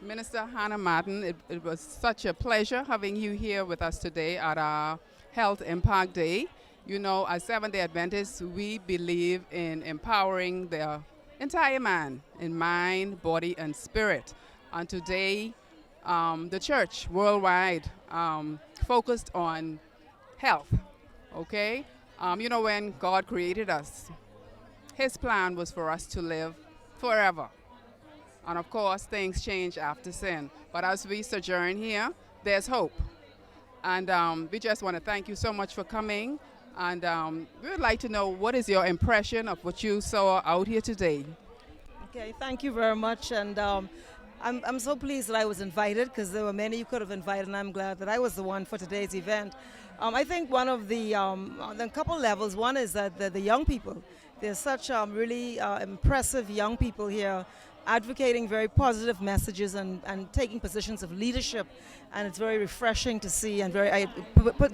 Minister Hanna Martin, it was such a pleasure having you here with us today at our Health Impact Day. You know, as Seventh-day Adventists, we believe in empowering the entire man in mind, body, and spirit. And today, the church worldwide focused on health, okay? You know, when God created us, his plan was for us to live forever. And of course, things change after sin. But as we sojourn here, there's hope. And we just want to thank you so much for coming. And we would like to know, what is your impression of what you saw out here today? Okay, thank you very much. And I'm so pleased that I was invited, because there were many you could have invited, and I'm glad that I was the one for today's event. I think one of on a couple levels, one is that the young people, there's such really impressive young people here advocating very positive messages and taking positions of leadership, and it's very refreshing to see, and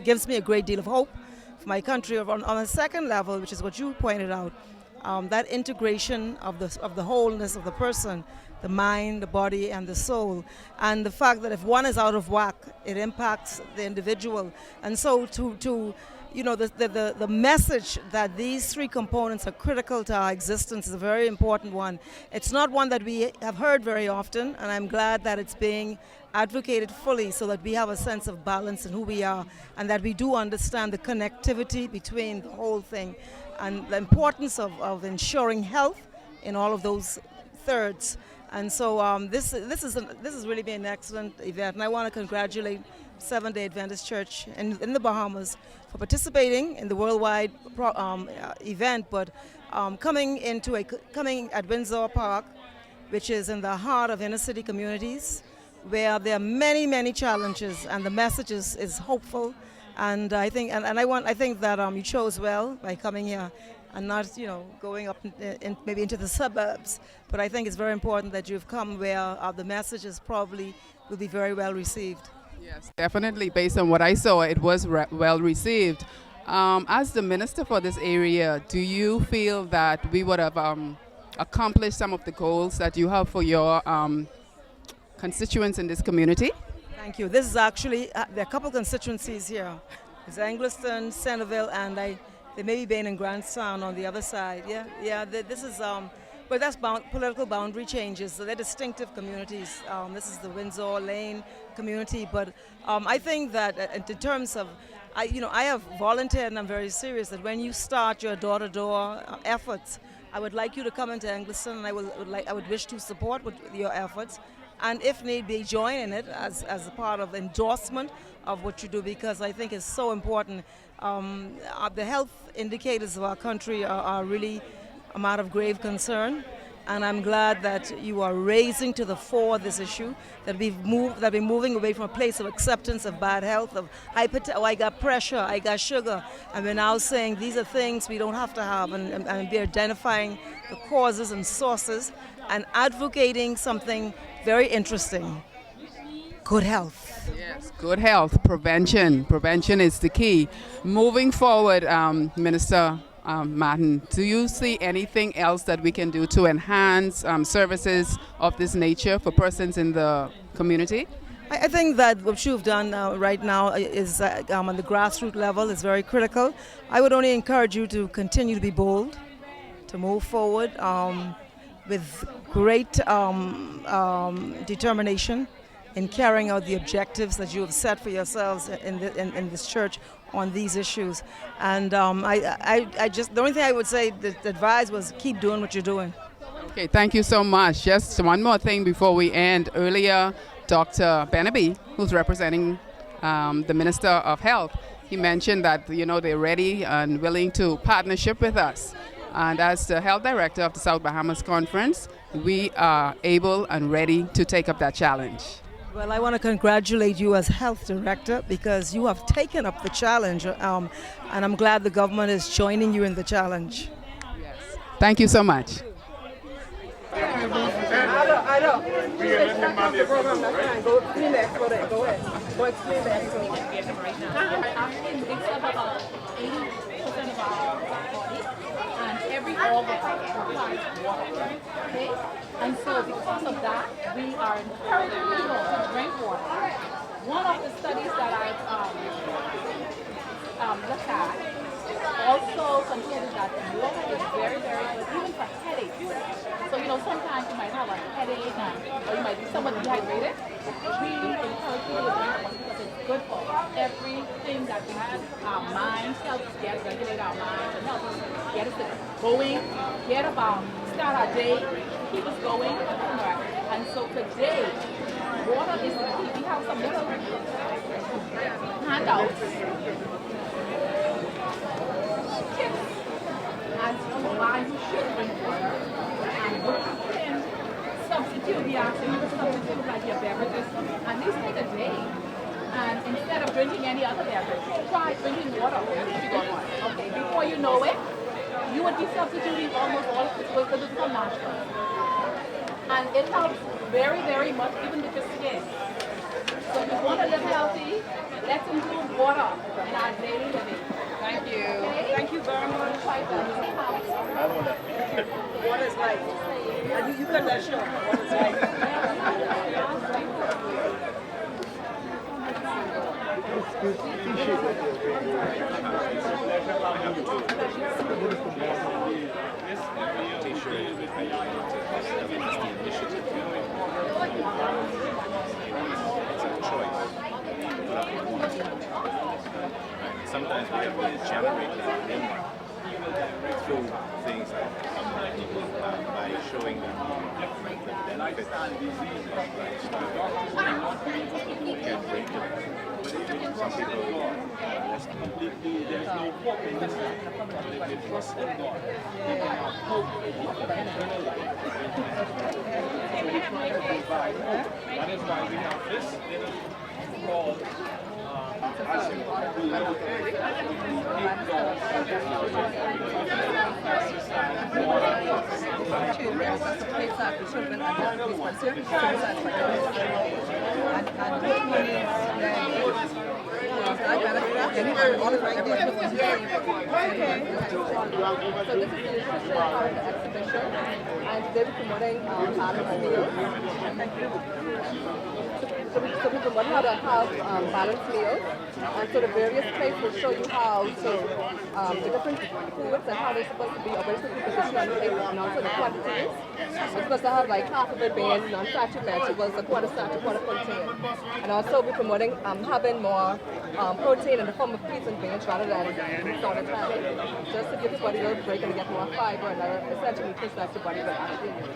gives me a great deal of hope for my country. On a second level, which is what you pointed out, that integration of the wholeness of the person, the mind, the body, and the soul, and the fact that if one is out of whack, it impacts the individual. And so the message that these three components are critical to our existence is a very important one. It's not one that we have heard very often, and I'm glad that it's being advocated fully so that we have a sense of balance in who we are, and that we do understand the connectivity between the whole thing, and the importance of ensuring health in all of those thirds. And so this has really been an excellent event, and I want to congratulate Seventh-day Adventist Church in the Bahamas for participating in the worldwide event, but coming at Windsor Park, which is in the heart of inner city communities, where there are many challenges, and the message is hopeful. And I think that you chose well by coming here and not going up maybe into the suburbs. But I think it's very important that you've come where the messages probably will be very well received. Yes, definitely. Based on what I saw, it was well received. As the minister for this area, do you feel that we would have accomplished some of the goals that you have for your constituents in this community? Thank you. This is actually, there are a couple constituencies here. It's Angliston, Centerville, and they may be Bain and Grandson on the other side. This is, but that's political boundary changes, so they're distinctive communities. This is the Windsor Lane community, but I think that in terms of, I have volunteered, and I'm very serious that when you start your door-to-door efforts, I would like you to come into Angliston, and I would wish to support with your efforts, and if need be, join in it as a part of endorsement of what you do, because I think it's so important. The health indicators of our country are really a matter of grave concern, and I'm glad that you are raising to the fore this issue, that we're moving away from a place of acceptance of bad health, of I got pressure, I got sugar, and we're now saying these are things we don't have to have, and we're identifying the causes and sources and advocating something very interesting: good health. Yes, good health, prevention. Prevention is the key. Moving forward, Minister Martin, do you see anything else that we can do to enhance services of this nature for persons in the community? I think that what you've done right now is on the grassroots level is very critical. I would only encourage you to continue to be bold, to move forward with great determination in carrying out the objectives that you have set for yourselves in this church on these issues. And the only thing I would say that advise was keep doing what you're doing. Okay, thank you so much. Just one more thing before we end. Earlier, Dr. Benaby, who's representing the Minister of Health, he mentioned that they're ready and willing to partnership with us. And as the health director of the South Bahamas Conference, we are able and ready to take up that challenge. Well, I want to congratulate you as health director, because you have taken up the challenge, and I'm glad the government is joining you in the challenge. Yes. Thank you so much. I know. Every organ requires water, okay? And so because of that, we are encouraging people to drink water. One of the studies that I've looked at also concluded that water is very, very good, even for headaches. So, sometimes you might have a headache or you might be somewhat dehydrated. We encourage people to drink water because it's good for everything that we do. Our minds help us regulate our minds and help us get us going, start our day, keep us going. And so today, water is the key. We have some little handouts, tips as to why you should drink water. And you can substitute, we ask you to substitute like your beverages, at least take a day. And instead of drinking any other beverage, try drinking water. Okay, before you know it, you would be substituting almost all of this because it's from natural. And it helps very, very much even with your skin. So if you want to live healthy, let's include water in our daily living. Thank you. Okay? Thank you very much. Water is life. And you can assure water is life. Sometimes we have to generate that through things like by showing them the benefits of lifestyle. We can bring to them. Some people less That is why we have this called So this is the nutrition part of the exhibition, and they're promoting balanced meals. So we promote how to have balanced meals, and so the various plates will show you how the different foods and how they're supposed to be obviously positioned on the plate, and also the quantities. We're supposed to have like half of it being non-starchy vegetables, a quarter starch, a quarter protein, and also we're promoting having more protein in the form of fruits and beans rather than solid fat, just to give your body a little break and get more fiber and other essential nutrients that your body will actually need.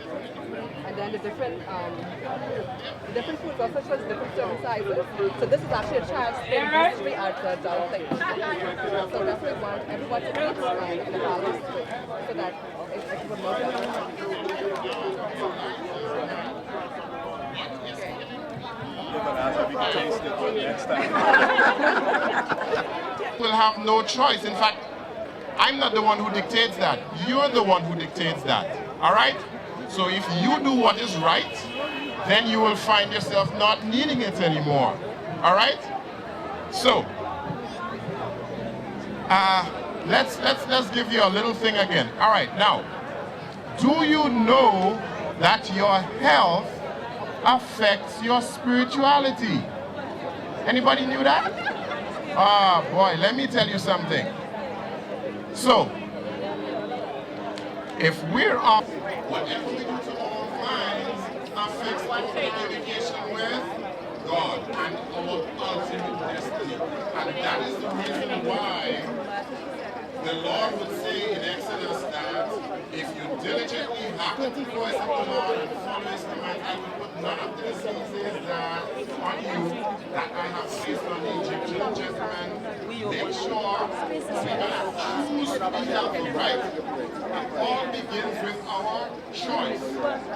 And then the different foods also shows different serving sizes. So this is actually a child's thing, usually at the adult thing. So definitely want everyone to eat in a balanced way so that it promotes it. Will have no choice. In fact, I'm not the one who dictates that. You're the one who dictates that. All right? So if you do what is right, then you will find yourself not needing it anymore. All right? So, let's give you a little thing again. All right, now, do you know that your health affects your spirituality? Anybody knew that? Ah, boy, let me tell you something. So, if we're off, whatever we do to our minds affects our communication with God and our ultimate destiny. And that is the reason why the Lord would say in Exodus that if you diligently hearken to the voice of the Lord and follow his command, I will put none of the diseases that on you that I have placed on the Egyptian gentlemen. Make sure we choose to be healthy, right? It all begins with our choice.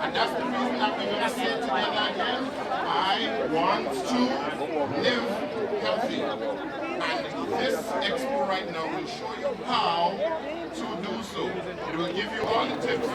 And that's the reason that we're going to say together again, I want to live healthy. And this expo right now will show you how to do so. It will give you all the tips.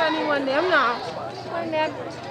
anyone them now. When they